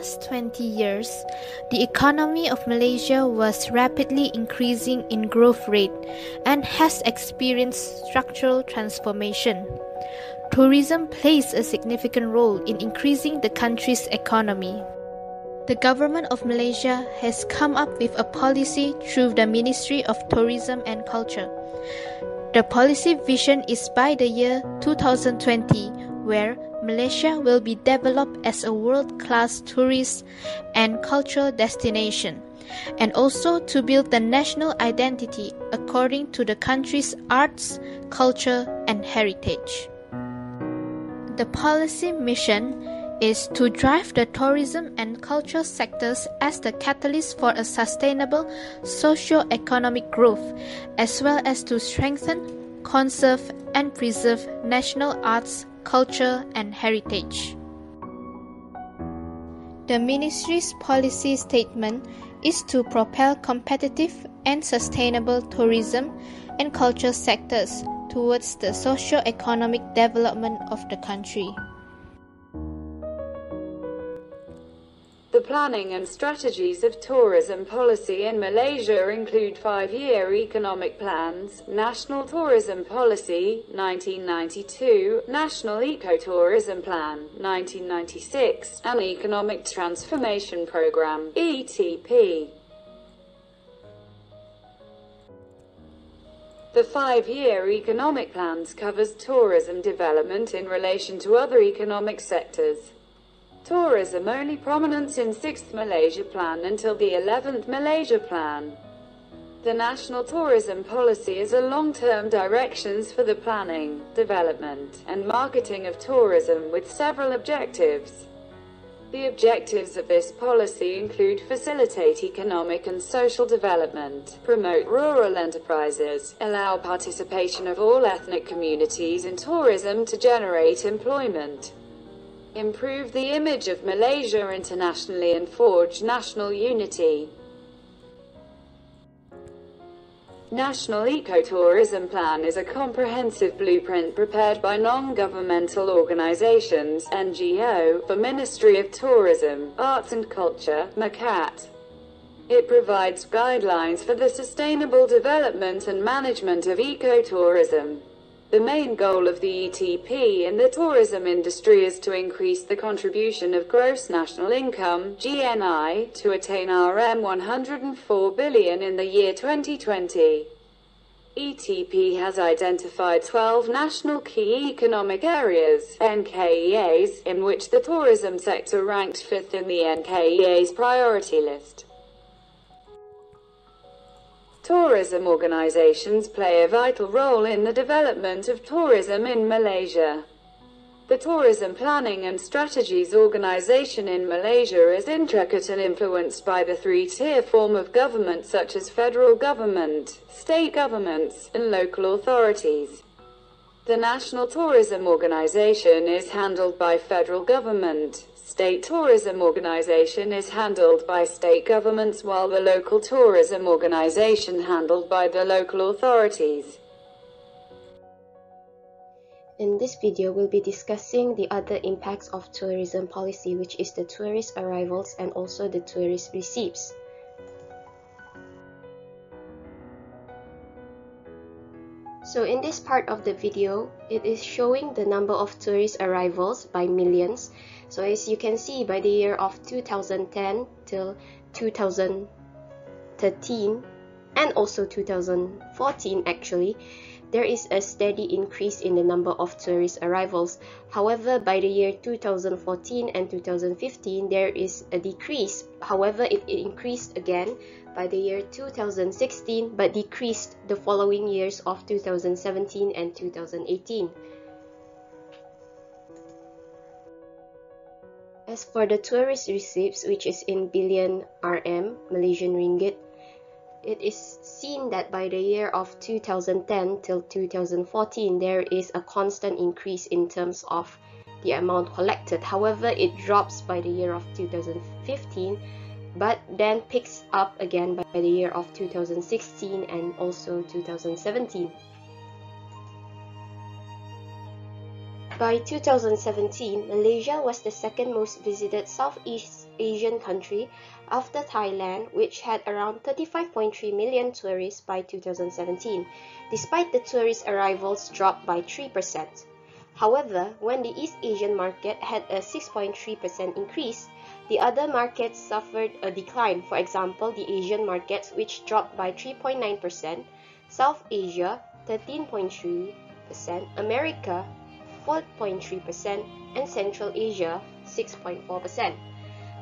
past 20 years, the economy of Malaysia was rapidly increasing in growth rate and has experienced structural transformation. Tourism plays a significant role in increasing the country's economy. The government of Malaysia has come up with a policy through the Ministry of Tourism and Culture. The policy vision is by the year 2020, where Malaysia will be developed as a world-class tourist and cultural destination, and also to build the national identity according to the country's arts, culture, and heritage. The policy mission is to drive the tourism and culture sectors as the catalyst for a sustainable socio-economic growth, as well as to strengthen, conserve, and preserve national arts, culture, and heritage. The Ministry's policy statement is to propel competitive and sustainable tourism and culture sectors towards the socio-economic development of the country. The planning and strategies of tourism policy in Malaysia include 5-year economic plans, National Tourism Policy, 1992, National Ecotourism Plan, 1996, and Economic Transformation Program, ETP. The 5-year economic plans covers tourism development in relation to other economic sectors. Tourism only prominence in 6th Malaysia Plan until the 11th Malaysia Plan. The National Tourism Policy is a long-term directions for the planning, development, and marketing of tourism with several objectives. The objectives of this policy include facilitate economic and social development, promote rural enterprises, allow participation of all ethnic communities in tourism to generate employment, improve the image of Malaysia internationally and forge national unity. National Ecotourism Plan is a comprehensive blueprint prepared by non-governmental organizations (NGO) for Ministry of Tourism, Arts and Culture, MACAT. It provides guidelines for the sustainable development and management of ecotourism. The main goal of the ETP in the tourism industry is to increase the contribution of gross national income (GNI) to attain RM 104 billion in the year 2020. ETP has identified 12 national key economic areas (NKEAs) in which the tourism sector ranked 5th in the NKEA's priority list. Tourism organizations play a vital role in the development of tourism in Malaysia. The Tourism Planning and Strategies Organization in Malaysia is intricate and influenced by the 3-tier form of government such as federal government, state governments, and local authorities. The National Tourism Organization is handled by federal government. State Tourism Organization is handled by state governments, while the Local Tourism Organization handled by the local authorities. In this video, we'll be discussing the other impacts of tourism policy, which is the tourist arrivals and also the tourist receipts. So in this part of the video, it is showing the number of tourist arrivals by millions. So as you can see, by the year of 2010 till 2013 and also 2014 actually, there is a steady increase in the number of tourist arrivals. However, by the year 2014 and 2015, there is a decrease. However, it increased again by the year 2016, but decreased the following years of 2017 and 2018. As for the tourist receipts, which is in billion RM, Malaysian ringgit, it is seen that by the year of 2010 till 2014, there is a constant increase in terms of the amount collected. However, it drops by the year of 2015, but then picks up again by the year of 2016 and also 2017. By 2017, Malaysia was the second most visited Southeast Asian country after Thailand, which had around 35.3 million tourists by 2017, despite the tourist arrivals dropped by 3%. However, when the East Asian market had a 6.3% increase, the other markets suffered a decline. For example, the Asian markets, which dropped by 3.9%, South Asia 13.3%, America 4.3%, and Central Asia 6.4%.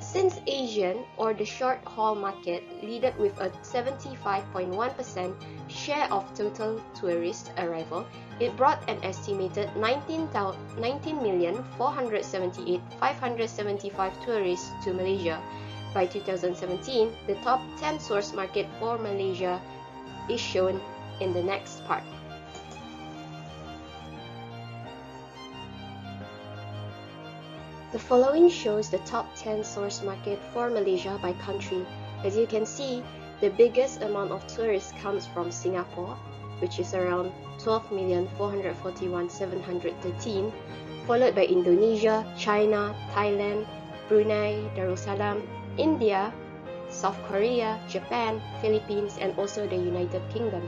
Since Asian, or the short-haul market, led with a 75.1% share of total tourist arrival, it brought an estimated 19,478,575 tourists to Malaysia. By 2017, the top 10 source market for Malaysia is shown in the next part. The following shows the top 10 source market for Malaysia by country. As you can see, the biggest amount of tourists comes from Singapore, which is around 12,441,713, followed by Indonesia, China, Thailand, Brunei Darussalam, India, South Korea, Japan, Philippines, and also the United Kingdom.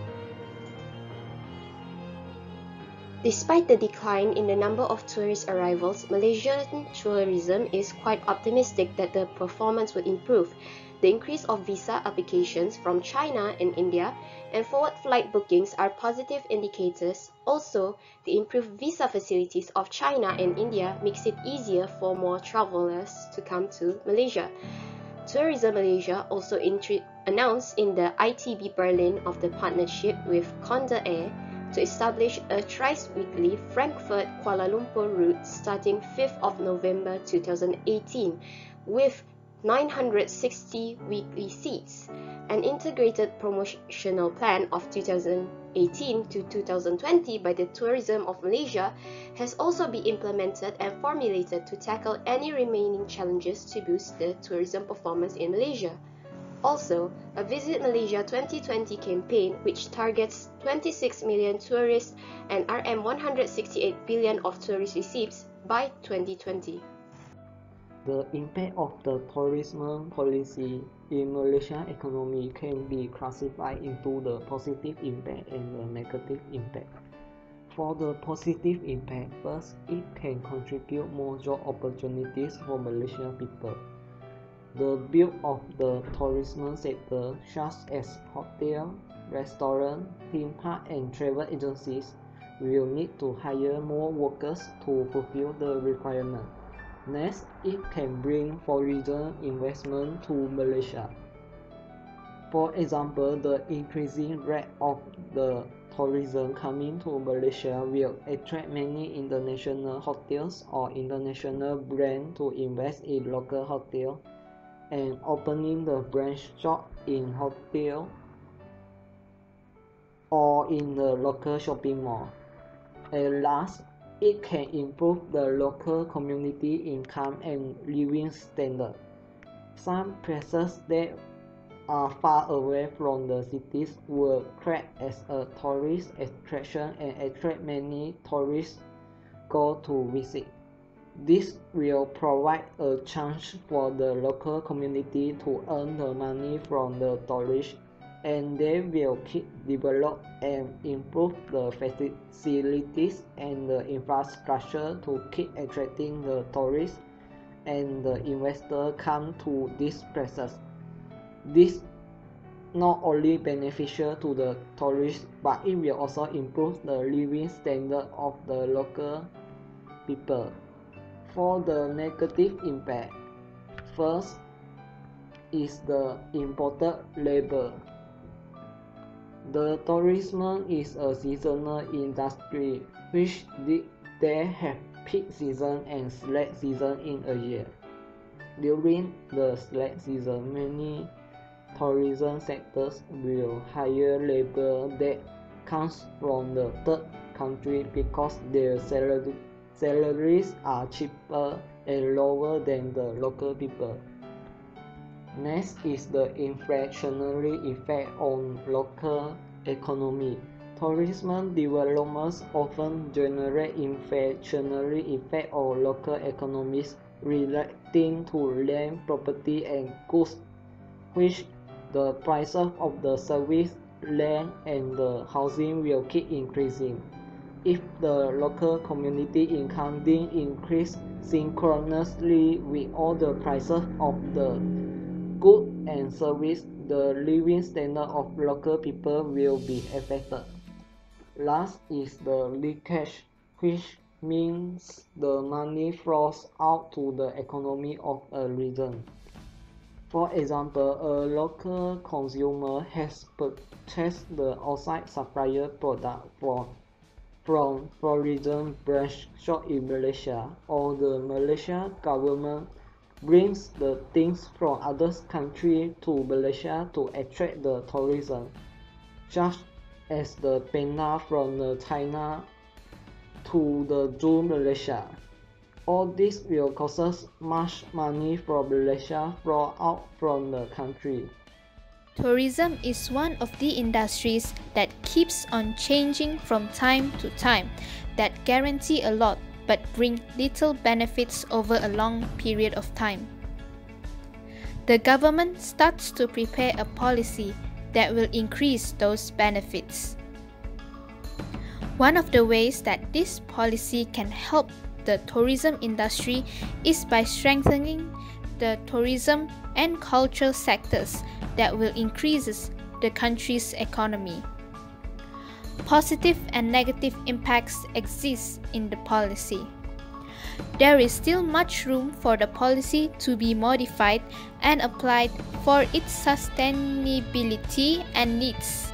Despite the decline in the number of tourist arrivals, Malaysian tourism is quite optimistic that the performance will improve. The increase of visa applications from China and India and forward flight bookings are positive indicators. Also, the improved visa facilities of China and India makes it easier for more travelers to come to Malaysia. Tourism Malaysia also announced in the ITB Berlin of the partnership with Condor Air to establish a thrice-weekly Frankfurt-Kuala Lumpur route starting 5th of November 2018 with 960 weekly seats. An integrated promotional plan of 2018 to 2020 by the Tourism of Malaysia has also been implemented and formulated to tackle any remaining challenges to boost the tourism performance in Malaysia. Also, a Visit Malaysia 2020 campaign which targets 26 million tourists and RM168 billion of tourist receipts by 2020. The impact of the tourism policy in Malaysian economy can be classified into the positive impact and the negative impact. For the positive impact, first, it can contribute more job opportunities for Malaysian people. The build of the tourism sector, such as hotel, restaurant, theme park, and travel agencies, will need to hire more workers to fulfill the requirement. Next, it can bring foreign investment to Malaysia. For example, the increasing rate of the tourism coming to Malaysia will attract many international hotels or international brands to invest in local hotels and opening the branch shop in hotel or in the local shopping mall. And last, it can improve the local community income and living standard. Some places that are far away from the cities will act as a tourist attraction and attract many tourists go to visit. This will provide a chance for the local community to earn the money from the tourists, and they will keep develop and improve the facilities and the infrastructure to keep attracting the tourists and the investors come to these places. This not only beneficial to the tourists, but it will also improve the living standard of the local people. For the negative impact, first is the imported labor. The tourism is a seasonal industry which they have peak season and slack season in a year. During the slack season, many tourism sectors will hire labor that comes from the third country because their salaries are cheaper and lower than the local people. Next is the inflationary effect on local economy. Tourism developments often generate inflationary effects on local economies relating to land, property, and goods, which the prices of the service, land, and the housing will keep increasing. If the local community income didn't increase synchronously with all the prices of the goods and service, the living standard of local people will be affected. Last is the leakage, which means the money flows out to the economy of a region. For example, a local consumer has purchased the outside supplier product from foreign branch shop in Malaysia, or the Malaysia government brings the things from other countries to Malaysia to attract the tourism, just as the panda from China to the zoo Malaysia. All this will cost much money for Malaysia flow out from the country. Tourism is one of the industries that keeps on changing from time to time, that guarantee a lot but bring little benefits over a long period of time. The government starts to prepare a policy that will increase those benefits. One of the ways that this policy can help the tourism industry is by strengthening the tourism and cultural sectors that will increase the country's economy. Positive and negative impacts exist in the policy. There is still much room for the policy to be modified and applied for its sustainability and needs.